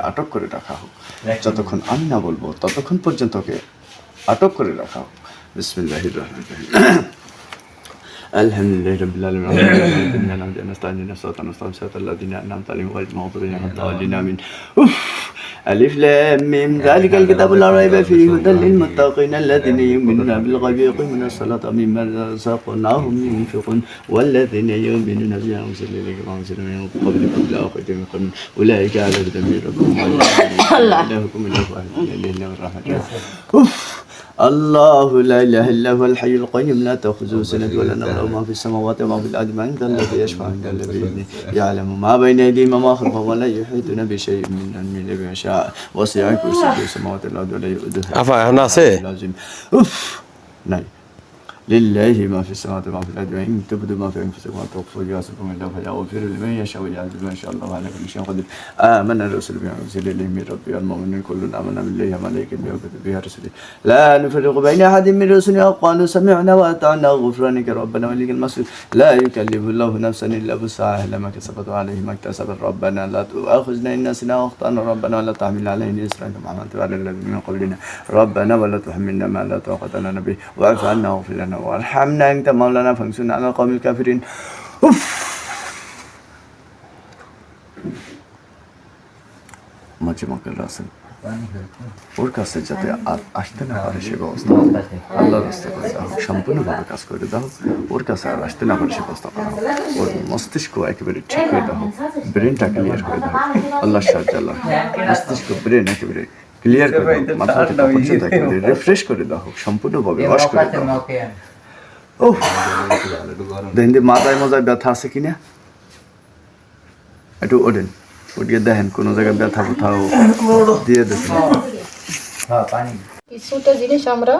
আটক করে রাখা হোক, যতক্ষণ আমি না বলবো ততক্ষণ পর্যন্ত ওকে আটক করে রাখা হোক। বিসমিল্লাহির রহমানির রহিম। আলহামদুলিল্লাহি রাব্বিল আলামিন ألف لام ميم ذلك الكتاب لا ريب فيه هدى للمتقين الذين يؤمنون بالغيب ويقيمون الصلاة ومما رزقناهم ينفقون والذين يؤمنون بما أنزل إليك وما أنزل من قبلك والآخرة يوقنون أولئك على هدى من ربهم إلهكم إله واحد لا إله إلا هو الرحمن الرحيم. الله لا إله إلا هو الحي القيوم لا تأخذه سنة ولا نوم له ما في السماوات وما في الأرض من ذا الذي يشفع عنده إلا بإذنه يعلم ما بين أيديهم وما خلفهم ولا يحيطون بشيء من علمه إلا بما شاء وسع كرسيه السماوات والأرض ولا يؤوده আফা এখন আছে العظيم. أوف نعم لله ما في السماوات وما في الأرض وإن تبدوا ما في أنفسكم وتخفوه يحاسبكم الله فيغفر لمن يشاء ويعذب من يشاء الله على كل شيء قدير. آمن الرسول بما أنزل إليه من ربه والمؤمنون كل آمن بالله وملائكته وكتبه ورسله لا نفرق بين أحد من رسله وقالوا سمعنا وأطعنا غفرانك ربنا وإليك المصير. لا يكلف الله نفسا إلا وسعها لما كسبت وعليه ما اكتسبت ربنا لا تؤاخذنا إن نسينا وأخطأنا ربنا ولا تحمل علينا إصرا كما حملته على الذين من قبلنا ربنا ولا تحملنا ما لا طاقة لنا به واعف عنا واغفر لنا وارحمنا أنت مولانا فانصرنا على القوم الكافرين. মজিমাকের রাসেল ওর কাছে যাতে আর আসতে না পারে সে ব্যবস্থা আল্লাহর রাস্তা করে দাও, সম্পূর্ণভাবে কাজ করে দাও, ওর কাছে আর আসতে না পারে সে ব্যবস্থা করো, ওর মস্তিষ্ক একেবারে ঠিক করে দাও, ব্রেনটা ক্লিয়ার করে দাও আল্লাহর সাহায্য, আল্লাহ মস্তিষ্ক ব্রেন একেবারে ক্লিয়ার করে দাও, মাথা থেকে পর্যন্ত একেবারে রিফ্রেশ করে দাও, সম্পূর্ণভাবে ওয়াশ করে দাও। ওহ দেখেন যে মাথায় মজায় ব্যথা আছে কিনা, একটু ওঠেন, উঠিয়ে দেখেন কোনো জায়গায় ব্যথা কোথাও দিয়ে দেখেন। কিছুটা জিনিস আমরা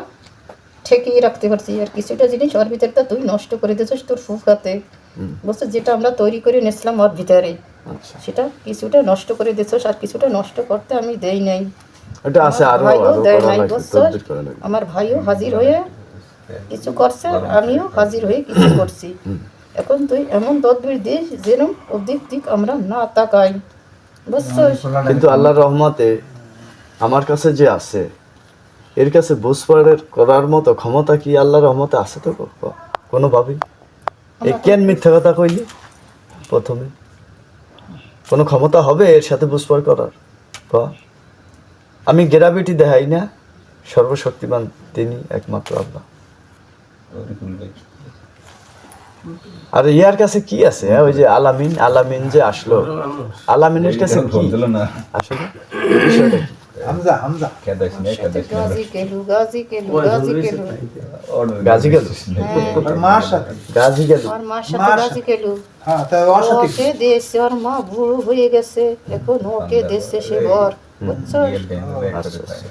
ঠেকিয়ে রাখতে পারছি, আর কিছুটা জিনিস ওর ভিতরটা তুই নষ্ট করে দিয়েছিস তোর ফুফাতে, বুঝছো, যেটা আমরা তৈরি করে নিয়েছিলাম ওর ভিতরে, সেটা কিছুটা নষ্ট করে দিয়েছিস, আর কিছুটা নষ্ট করতে আমি দেই নাই, এটা আছে আরো ভাইও দেয় নাই, লাগবে, বুঝছো, তদবির করা লাগবে। আমার ভাইও হাজির হয়ে কিছু করছে, আর আমিও হাজির হয়ে কিছু করছি। এখন তুই এমন তদবির দিস যেন ওদিক দিক আমরা না তাকাই, বুঝছো। কিন্তু আল্লাহর রহমতে আমার কাছে যে আছে, এর কাছে বুঝপাড়ের করার মতো ক্ষমতা কি আল্লাহর রহমতে আছে তো কোনোভাবেই? এ কেন মিথ্যা কথা কইলি? প্রথমে কোনো ক্ষমতা হবে এর সাথে বুঝপাড় করার? আমি গ্রাভিটি দেখাই না, সর্বশক্তিমান তিনি একমাত্র আল্লাহ। আর ইয়ার কাছে কি আছে? ওই যে আলামিন, আলামিন যে আসলো, আলামিনের কাছে কি আসলে বিষয়টা কি? গাজী কেলু, গাজী কেলু, গাজী কেলু, গাজী গেল, গাজী গেল, আর মার সাথে গাজী কেলু, ওকে দেশে ওর মা বুড়ো হয়ে গেছে, এখন ওকে দেশে সে ঘর, বুঝছো,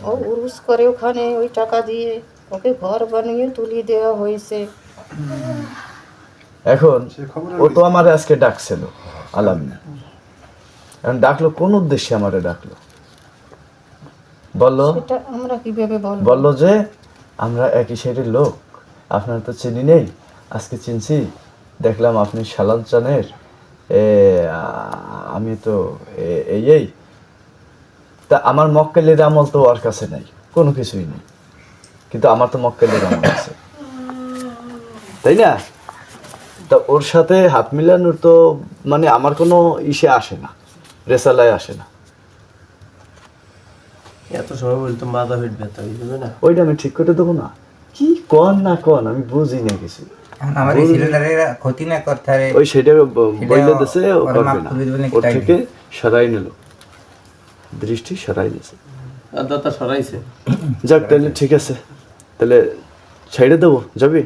ও উরুস করে ওখানে ওই টাকা দিয়ে ওকে ঘর বানিয়ে তুলে দেওয়া হয়েছে। এখন ও তো আমার আজকে ডাকছিল আলামিন, এখন ডাকলো কোন উদ্দেশ্যে? আমারে ডাকলো, বললো সেটা আমরা কিভাবে বলবো? বললো যে আমরা একই সাইডের লোক, আপনার তো চিনি নেই, আজকে চিনছি, দেখলাম আপনি সালাদ চানের, আমি তো এই তা আমার মক্কেলের আমল তো ওর কাছে নাই, কোনো কিছুই নেই, কিন্তু আমার তো মক্কেলের আমল আছে, তাই না? তা ওর সাথে হাত মিলানোর তো মানে আমার কোনো ইসে আসে না, রেসালায় আসে না। এত সময় বলতো মাথা ফিট ব্যথা হইবে না, ওইটা আমি ঠিক করে দেবো না? কি কন না কন আমি বুঝি না কিছু, ওই সেটা বইলে দিছে, ও করবে না, ওর থেকে সরাই নিল, দৃষ্টি সরাই দিছে, দাদা সরাইছে। যাক তাহলে ঠিক আছে, তাহলে ছেড়ে দেবো, যাবি?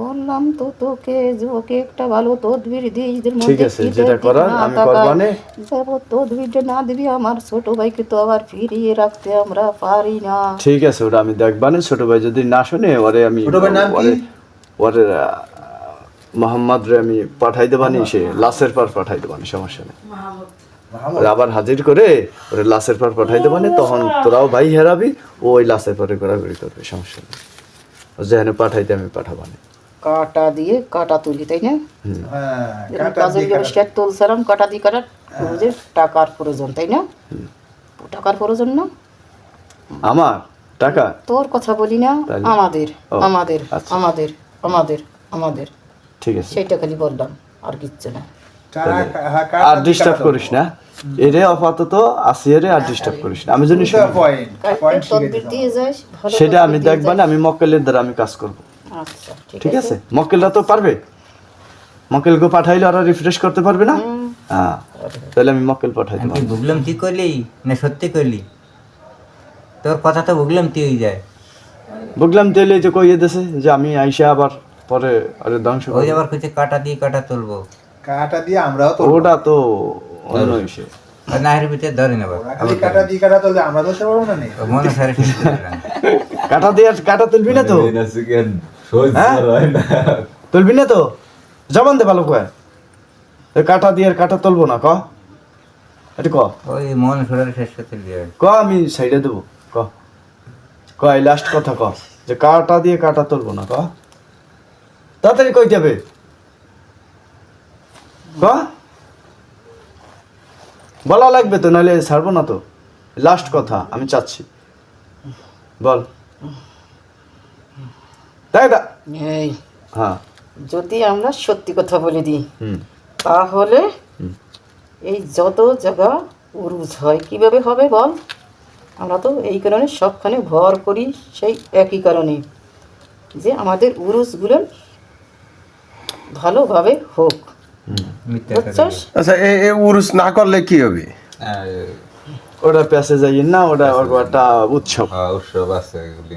বললাম তো তোকে যে ওকে একটা ভালো তদবির দিই, ঠিক আছে, যেটা করার আমি করবানে। তদবিরটা না দিবি আমার ছোট ভাইকে তো আবার ফিরিয়ে রাখতে আমরা পারি না। ঠিক আছে, ওটা আমি দেখবানে, ছোট ভাই যদি না শুনে ওরে আমি ওরে মোহাম্মদ রে আমি পাঠাই দেবানি, সে লাশের পর পাঠাই দেবানি, সমস্যা নেই, আবার হাজির করে ওরে লাশের পর পাঠাই দেবানি, তখন তোরাও ভাই হেরাবি, ও ওই লাশের পরে ঘোরাঘুরি করবে, সমস্যা নেই, যেখানে পাঠাইতে আমি পাঠাবানি। কাটা দিয়ে কাটা তুলি, তাই না? হ্যাঁ, কাজল গ্যাসটা তুলছিলাম কাটা দিয়ে কাটা, যে টাকার প্রয়োজন, তাই না? টাকার প্রয়োজন না? আমার টাকা তোর কথা বলি না, তাহলে? আমাদের ও, আমাদের আচ্ছা। আমাদের আমাদের আমাদের ঠিক আছে, সেইটা খালি বললাম, আর কিচ্ছু না। আর ডিস্টার্ব করিস না এরে, আপাতত আসিয়ারে আর ডিস্টার্ব করিস না। আমি জানি কালকে তদবির দিয়ে যাস, ভালো সেটা আমি তদবির দিয়ে দেখব না, আমি মক্কেলের দ্বারা আমি কাজ করব। যাস। আচ্ছা, ঠিক আছে, মক্কেলরা তো পারবে, মক্কেলকে পাঠাইলে ওরা রিফ্রেশ করতে পারবে না। হ্যাঁ, তাহলে আমি মক্কেল পাঠাই আমি দেবো। কি বুঝলাম তুই করলি না সত্যি করলি? তোর কথা তো বুঝলাম তুই হয়ে যায়। বুঝলাম, তাহলে যে কইয়ে দেছে যে আমি আইসা আবার পরে আরে ধ্বংস ওই করবো। আবার কিছু কাটা দিয়ে কাটা তুলবো, কাটা দিয়ে আমরাও তো ওটা তো অন্য বিষয়। আর নাহের ভিতরে ধরে নেবো। খালি কাটা দিয়ে কাটা তুললে আমরা তো সে পারবো না নেই। মনে সারে ঠিক করে দিলাম। কাটা দিয়ে আর কাটা তুলবি না তো? হ্যাঁ? তুলবি না তো? জবান দে ভালো কয়, কাটা দিয়ে আর কাটা তুলবো না, ক এটা ক ওই মন সরে শেষ করতে দিয়ে ক আমি সাইডে দেবো, ক ক এই লাস্ট কথা ক, যে কাটা দিয়ে কাটা তুলবো না, ক তাড়াতাড়ি কইতে হবে, ক বলা লাগবে তো, নাহলে ছাড়বো না তো। লাস্ট কথা আমি চাচ্ছি, বল। তাই না? এই হ্যাঁ, যদি আমরা সত্যি কথা বলে দিই, হুম, তাহলে এই যত জায়গা উরুজ হয় কিভাবে হবে বল? আমরা তো এই কারণে সবখানে ভর করি, সেই একই কারণে যে আমাদের উরুজগুলো ভালোভাবে হোক, মিথ্যা বুঝছস? আচ্ছা এ উরুস না করলে কি হবে? ওটা পেছে যাই না, ওটা একটা উৎসব, উৎসব আছে এগুলি।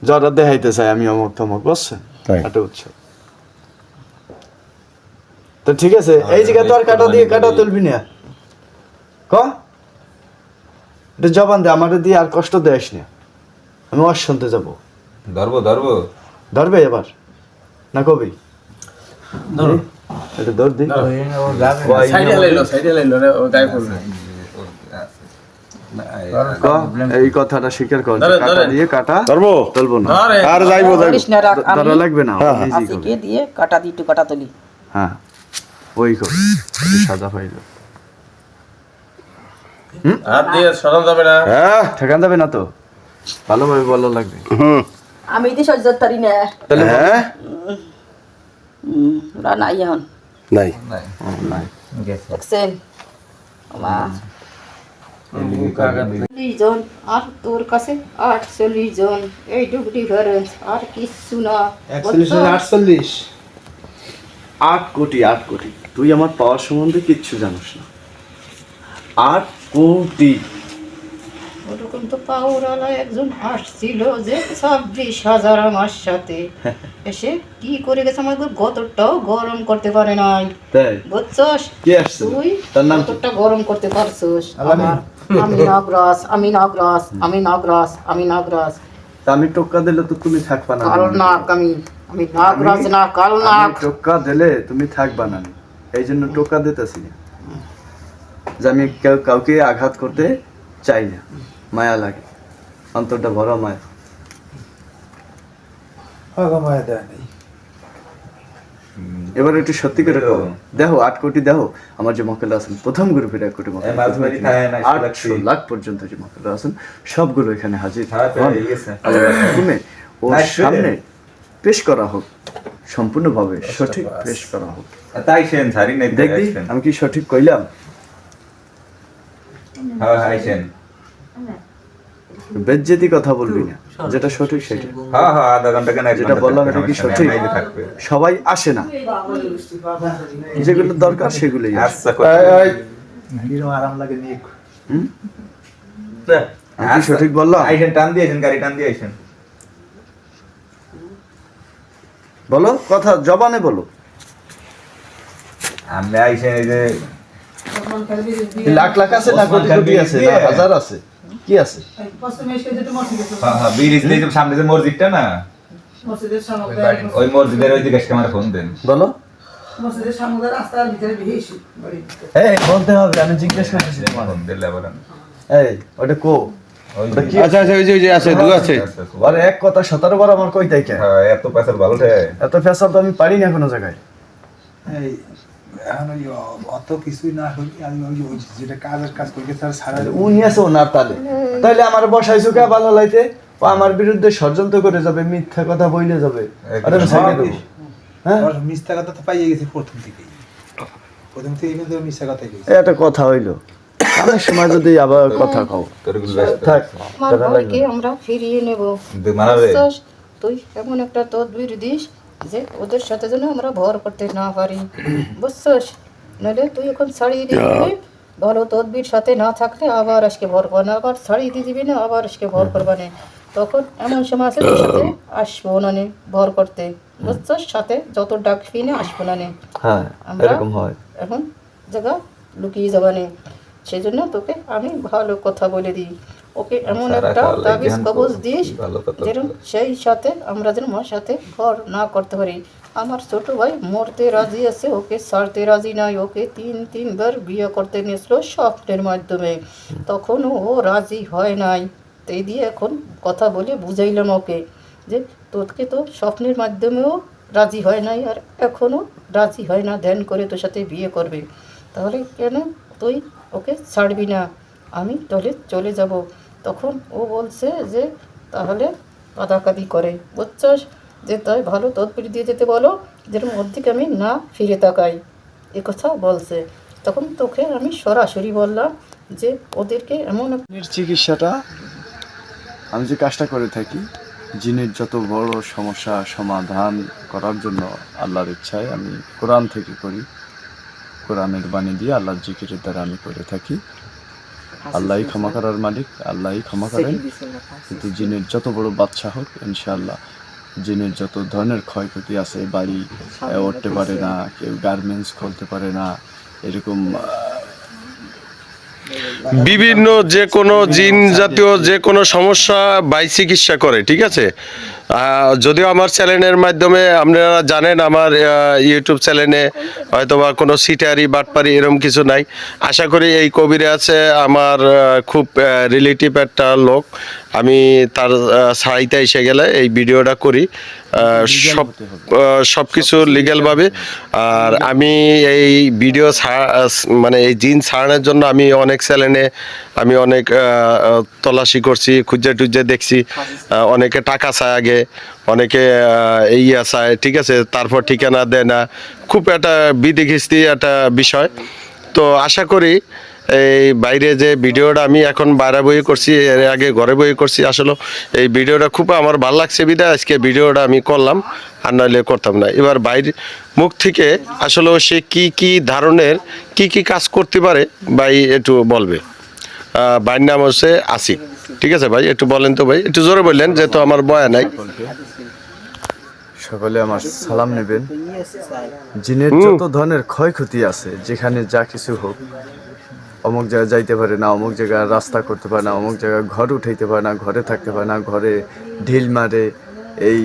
যারা দেখাইতে চাই আমি অমুক তমুক, বুঝছেন? তাই। একটা উৎসব। তো ঠিক আছে, এই জায়গায় তো আর কাটা দিয়ে কাটা তুলবি না, ক এটা জবান দে, আমার দিয়ে আর কষ্ট দেয়স না, আমি ওর শুনতে যাবো। ধরবো ধরবে এবার না কবি? ধরো এটা ধর দি। সাইডে লাইলো রে, ও গায়ে পড়বে। ক এই কথাটা স্বীকার কর, যে ধরে, কাটা ধরে। দিয়ে কাটা ধরবো তুলবো না। ধরে আর যাইবো বলিস না, রাখ, আমি ধরা লাগবে না, easy করবে। আসিকে দিয়ে কাটা দিয়ে একটু কাটা তুলি। হ্যাঁ, ওই কর, একটু সাদা পাইল। হাত দিয়ে সরান যাবে না। হ্যাঁ ঠেকান যাবে না তো, ভালোভাবে বলা লাগবে। আমি তো সহ্য পারি না, তাহলে হ্যাঁ ওরা নাই এখন নাই ও, নাই। দেখছেন মা 40 জন আর তোর কাছে 48 জন, এইটুকু ডিফারেন্স, আর কিচ্ছু না। 41 48 8 কোটি 8 কোটি, তুই আমার পাওয়ার সম্বন্ধে কিচ্ছু জানিস না। 8 কোটি। ওরকম তো পাউরালা একজন আসছিল যে 26,000 আমার সাথে এসে কি করে গেছে, আমার গতরটাও গরম করতে পারে নাই, তাই বুঝছস? কে আসছে? তুই তার নাম কি? গতরটা গরম করতে পারছস। আলামিন। আমি নাগরাজ, আমি নাগরাজ, আমি নাগরাজ, আমি নাগরাজ, তা আমি টোক্কা দিলে তো তুমি থাকবা না। কাল নাগ, আমি নাগরাজ না কাল নাগ। আমি টোক্কা দিলে তুমি থাকবা না, এই জন্য টোক্কা দিতেছি না, যে আমি কাউকে আঘাত করতে চাই না, মায়া লাগে, অন্তরটা ভরা মায়া। মায়া দেয় নেই। এবার একটু সত্যি করে কও, দেখো 8 কোটি, দেখো আমার যে মক্কেল আছেন প্রথম গ্রুপের 1 কোটি মক্কেল, 800 লাখ পর্যন্ত যে মক্কেল আছেন সবগুলো এখানে হাজির হন। আল্লাহর হুকুমে ওর সামনে পেশ করা হোক, সম্পূর্ণভাবে সঠিক পেশ করা হোক। তাই সেন ছাড়ি নাই দেখবি আমি কি সঠিক কইলাম? হ্যাঁ আইছেন। বেজ্জেতি কথা বলবি না, যেটা সঠিক সেটা। হ্যাঁ আধা ঘন্টা কেন যেটা বললাম এটা কি সঠিক? থাকবে। সবাই আসে না, যেগুলো দরকার সেগুলোই আসে। আচ্ছা কিরম আরাম লাগে নিয়ে। হুম? আমি কি সঠিক বললাম? আইছেন, টান দিয়েছেন, গাড়ি টান দিয়ে আইছেন। বলো কথা, জবানে বলো। আমরা আইছেন এই যে লাখ লাখ আছে না কোটি কোটি আছে না হাজার আছে, কি আছে? ব্রিজ দিয়ে যে সামনে যে মসজিদটা না, ওই মসজিদের ওই দিকে আমার ফোন দেন। বলো। এই বলতে হবে, আমি জিজ্ঞেস করতেছি তোমার। ফোন দিলে বলেন। এই ওটা কো ওটা কি আচ্ছা আচ্ছা ওই যে আছে দু আছে আর এক কথা 17 বার আমার কই তাই কেন হ্যাঁ এত পয়সা ভালো রে এত ফেসাল তো আমি পারি না কোনো জায়গায়। এই এখন ওই অত কিছুই না হই আমি ওই যেটা কাজের কাজ করি তার সারা উনি আছে ওনার তাহলে আমার বসাইছো কে ভালো লাইতে ও আমার বিরুদ্ধে ষড়যন্ত্র করে যাবে, মিথ্যা কথা বইলে যাবে। আরে আমি সাইকে দেব। হ্যাঁ মিথ্যা কথা তো পাইয়ে গেছি প্রথম থেকেই কিন্তু মিথ্যা কথাই কইছি। এটা কথা হইলো, অনেক সময় যদি আবার কথা কও তোর গুলো ব্যস্ত থাক আমার ভয়কে আমরা ফিরিয়ে নেব। মানাবে বুঝছস? তুই এমন একটা তদবির দিস যে ওদের সাথে যেন আমরা ভর করতে না পারি, বুঝছস? নাহলে তুই এখন ছাড়িয়ে দিয়ে দিবি, ভালো তদবির সাথে না থাকলে আবার আজকে ভর করবা না, আবার ছাড়িয়ে দিয়ে দিবি না, আবার আজকে ভর করবা না। তখন এমন সময় আছে তোর সাথে আসবো না নে ভর করতে, বুঝছস? সাথে যত ডাকবি না আসবো না নে, হ্যাঁ আমরা এরকম হয়। এখন জায়গা লুকিয়ে যাবা নে। সেই জন্য তোকে আমি ভালো কথা বলে দিই, ওকে এমন সারা একটা কাল তাবিজ জ্ঞান কবজ করো, দিস ভালো কথা যেন সেই সাথে আমরা যেন আমার সাথে ঘর না করতে পারি। আমার ছোট ভাই মরতে রাজি আছে, ওকে ছাড়তে রাজি নাই। ওকে 3-3বার বিয়ে করতে নিয়েছিল স্বপ্নের মাধ্যমে, তখনও ও রাজি হয় নাই। এই দিয়ে এখন কথা বলে বুঝাইলাম ওকে যে তোকে তো স্বপ্নের মাধ্যমেও রাজি হয় নাই, আর এখনও রাজি হয় না, ধ্যান করে তোর সাথে বিয়ে করবে। তাহলে কেন তুই ওকে ছাড়বি না? আমি তাহলে চলে যাব। তখন ও বলছে যে তাহলে কাদাকাদি করে, বুঝছস? যে তাই ভালো তদবির দিয়ে যেতে বলো যেরকম ওর দিকে আমি না ফিরে তাকাই, এ কথা বলছে। তখন তোকে আমি সরাসরি বললাম যে ওদেরকে এমন চিকিৎসাটা আমি যে কাজটা করে থাকি, জিনের যত বড় সমস্যা সমাধান করার জন্য আল্লাহর ইচ্ছায় আমি কোরআন থেকে করি, কোরআনের বাণী দিয়ে আল্লাহর জিকিরের দ্বারা আমি করে থাকি। আল্লাহই ক্ষমা করার মালিক, আল্লাহই ক্ষমা করেন। কিন্তু জিনের যত বড় বাদশা হোক, ইনশাআল্লাহ জিনের যত ধরনের ক্ষয়ক্ষতি আছে, বাড়ি উঠতে পারে না, কেউ গার্মেন্টস খুলতে পারে না, এরকম বিভিন্ন যে কোনো জিন জাতীয় যে কোনো সমস্যা বাই চিকিৎসা করে, ঠিক আছে? যদিও আমার চ্যানেলের মাধ্যমে আপনারা জানেন আমার ইউটিউব চ্যানেলে হয়তো বা কোনো সিটারি বাটপারি এরকম কিছু নাই। আশা করি এই কবিরাজ আমার খুব রিলেটিভ একটা লোক, আমি তার সাহায্যতা এসে গেলে এই ভিডিওটা করি সব কিছু লিগ্যালভাবে। আর আমি এই ভিডিও মানে এই জিন ছাড়ানোর জন্য আমি অনেক চ্যানেলে আমি অনেক তল্লাশি করছি, খুঁজে টুজে দেখছি। অনেকে টাকা চায় আগে, অনেকে ইয়া চায়, ঠিক আছে, তারপর ঠিকানা দেয় না। খুব একটা বিধিখিস্তি একটা বিষয়। তো আশা করি এই বাইরে যে ভিডিওটা আমি এখন বাইরে বই করছি, এর আগে ঘরে বই করছি, আসলে এই ভিডিওটা খুব আমার ভালো লাগছে বিধায় আজকে ভিডিওটা আমি করলাম, আর নাহলে করতাম না। এবার বাইরে মুখ থেকে আসলে সে কি ধরনের কি কাজ করতে পারে ভাই একটু বলবে। ভাইয়ের নাম হচ্ছে আসিফ, ঠিক আছে ভাই? একটু বলেন তো ভাই, একটু জোরে বললেন, যেহেতু আমার বয়া নাই। সকলে আমার সালাম নেবেন। জিনের যত ধরনের ক্ষয়ক্ষতি আছে, যেখানে যা কিছু হোক, অমুক জায়গায় যাইতে পারে না, অমুক জায়গায় রাস্তা করতে পারে না, অমুক জায়গায় ঘর উঠাইতে পারে না, ঘরে থাকতে পারে না, ঘরে ঢিল মারে, এই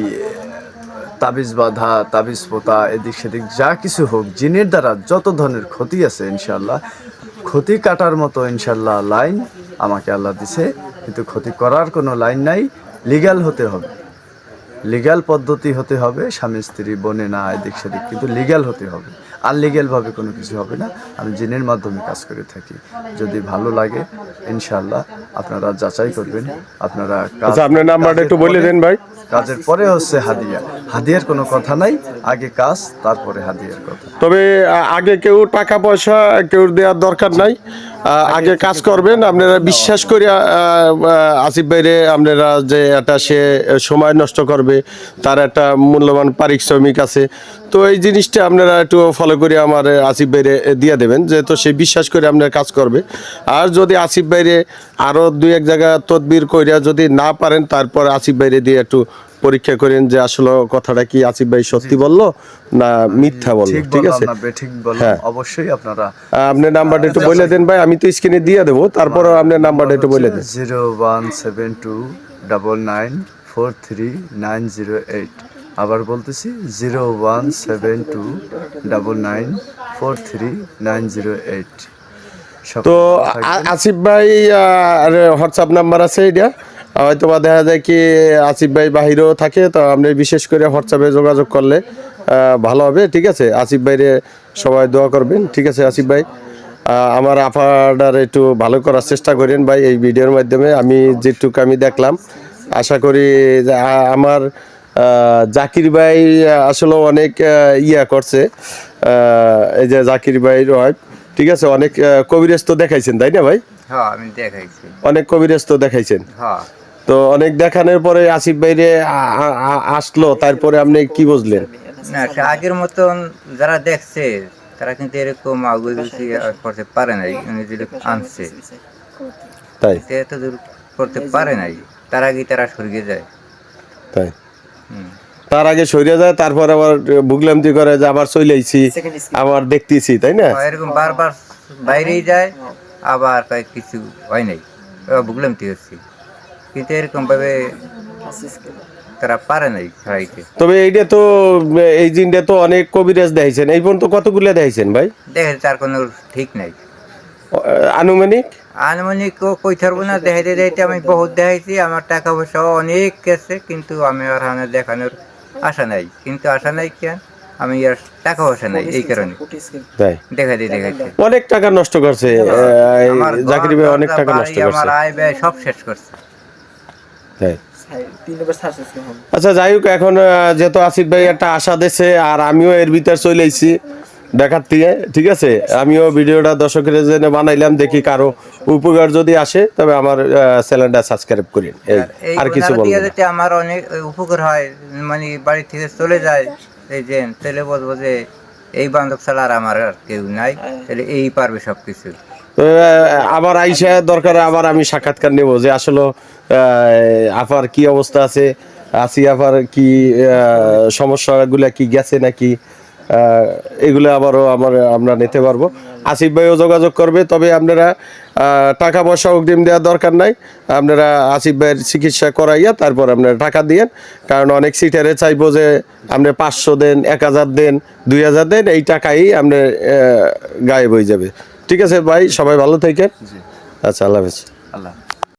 তাবিজ বাঁধা, তাবিজ পোতা, এদিক সেদিক যা কিছু হোক, জিনের দ্বারা যত ধরনের ক্ষতি আছে, ইনশাল্লাহ ক্ষতি কাটার মতো ইনশাল্লাহ লাইন আমাকে আল্লাহ দিছে। কিন্তু ক্ষতি করার কোনো লাইন নাই, লিগ্যাল হতে হবে, লিগ্যাল পদ্ধতি হতে হবে, স্বামী স্ত্রী বনে না এদিক সেদিক, কিন্তু লিগ্যাল হতে হবে। আনলিগ্যালভাবে কোনো কিছু হবে না। আমি জিনের মাধ্যমে কাজ করে থাকি। যদি ভালো লাগে ইনশাআল্লাহ আপনারা যাচাই করবেন। আপনারা আচ্ছা, আপনার নাম্বারটা একটু বলে দেন ভাই। কাজের পরে হচ্ছে হাদিয়া, হাদিয়ার কোনো কথা নাই, আগে কাজ তারপরে হাদিয়ার কথা। তবে আগে কেউ টাকা পয়সা কেউ দেওয়ার দরকার নাই, আগে কাজ করবেন। আপনারা বিশ্বাস করে আসিফ ভাইরে আপনারা যে একটা সে সময় নষ্ট করবে, তার একটা মূল্যবান পারিশ্রমিক আছে, তো এই জিনিসটা আপনারা একটু ফলো করে আমার আসিফ ভাইরে দিয়ে দেবেন, যেহেতু সে বিশ্বাস করে আপনার কাজ করবে। আর যদি আসিফ ভাইরে আরও 2-1 জায়গা তদবির কইরা যদি না পারেন, তারপর আসিফ ভাইরে দিয়ে একটু পরীক্ষা করেন যে আসলে কথাটা কি আসিফ ভাই সত্যি বললো না মিথ্যা বললো, ঠিক আছে? হ্যাঁ অবশ্যই। আপনারা আপনার নাম্বারটা একটু বলে দেন ভাই, আমি তো স্ক্রিনে দিয়ে দেবো, তারপরে আপনার নাম্বারটা একটু বলে দেন। 01729943908। আবার বলতেছি 01729943908। তো আসিফ ভাই হোয়াটসঅ্যাপ নাম্বার আছে এটা, হয়তো বা দেখা যায় কি আসিফ ভাই বাহিরেও থাকে, তো আপনি বিশেষ করে হোয়াটসঅ্যাপে যোগাযোগ করলে ভালো হবে। ঠিক আছে, আসিফ ভাইরে সবাই দোয়া করবেন। ঠিক আছে আসিফ ভাই, আমার আপার একটু ভালো করার চেষ্টা করেন ভাই এই ভিডিওর মাধ্যমে। আমি যেটুকু আমি দেখলাম, আশা করি যে আমার জাকির ভাই আসলে অনেক ইয়া করছে, এই যে জাকির ভাই রয়, ঠিক আছে, অনেক কবিরাজ তো দেখাইছেন তাই না ভাই? হ্যাঁ আমি দেখাইছি। অনেক কবিরাজ তো দেখাইছেন। হ্যাঁ তো অনেক দেখানোর পরে আসিফ ভাইরে আসলো, তারপরে আপনি কি বুঝলেন? না, সে আগের মতন যারা দেখছে তারা কিন্তু এরকম আগুয়ে করতে পারে নাই, উনি যেরকম আনছে তাই এত দূর করতে পারে নাই, তার আগে তারা সরিয়ে যায়। তাই তার আগে সরিয়ে যায়, তারপর আবার ভুগলামতি করে যে আবার চলে আইছি, আবার দেখতেছি, তাই না? এরকম বারবার বাইরেই যায়, আবার কয়েক কিছু হয় নাই, ভুগলামতি হচ্ছে, কিন্তু এরকম ভাবে তারা পারে নাই সবাইকে। তবে এইটা তো এই জিনটা তো অনেক কবিরাজ দেখাইছেন, এই পর্যন্ত কতগুলো দেখাইছেন ভাই? দেখে তার কোনো ঠিক নাই। আনুমানিক আনুমানিক কই থাকবো না, দেখাইতে দেখাইতে আমি বহুত দেখাইছি, আমার টাকা পয়সা অনেক গেছে, কিন্তু আমি আর হানে দেখানোর আশা নাই। কিন্তু আশা নাই কেন, আমি আর টাকা পয়সা নাই, এই কারণে তাই দেখাইতে দেখাইতে অনেক টাকা নষ্ট করছে জাকির ভাই, অনেক টাকা নষ্ট করছে, আমার আয় ব্যয় সব শেষ করছে। তাই আচ্ছা যাই হোক, এখন যেহেতু আসিফ ভাই একটা আশা দিয়েছে, আর আমিও এর ভিতর চলে আইছি দেখার থেকে। ঠিক আছে, আমিও ভিডিওটা দর্শকের জন্য বানাইলাম, দেখি কারো উপকার যদি আসে তবে আমার চ্যানেলটা সাবস্ক্রাইব করেন। আর কিছু বলবো না। যাতে আমার অনেক উপকার হয়, মানে বাড়ি থেকে চলে যায় এই যে, তাহলে বলবো যে এই বান্ধব ছাড়া আর আমার আর কেউ নাই, তাহলে এই পারবে সবকিছু। আবার আইসা দরকার আবার আমি সাক্ষাৎকার নেব যে আসলে আপার কি অবস্থা আছে, আসি আপার কি সমস্যাগুলা কি গেছে নাকি, এগুলো আবারও আমরা নিতে পারবো। আসিফ ভাইও যোগাযোগ করবে, তবে আপনারা টাকা পয়সা অগ্রিম দেওয়ার দরকার নাই, আপনারা আসিফ ভাইয়ের চিকিৎসা করাইয়া তারপর আপনারা টাকা দিয়েন। কারণ অনেক সিটারে চাইবো যে আপনি 500 দেন, 1000 দেন, 2000 দেন, এই টাকাই আপনার গায়েব হয়ে যাবে। ঠিক আছে ভাই, সবাই ভালো থাকেন। আচ্ছা, আল্লাহ হাফেজ। আল্লাহ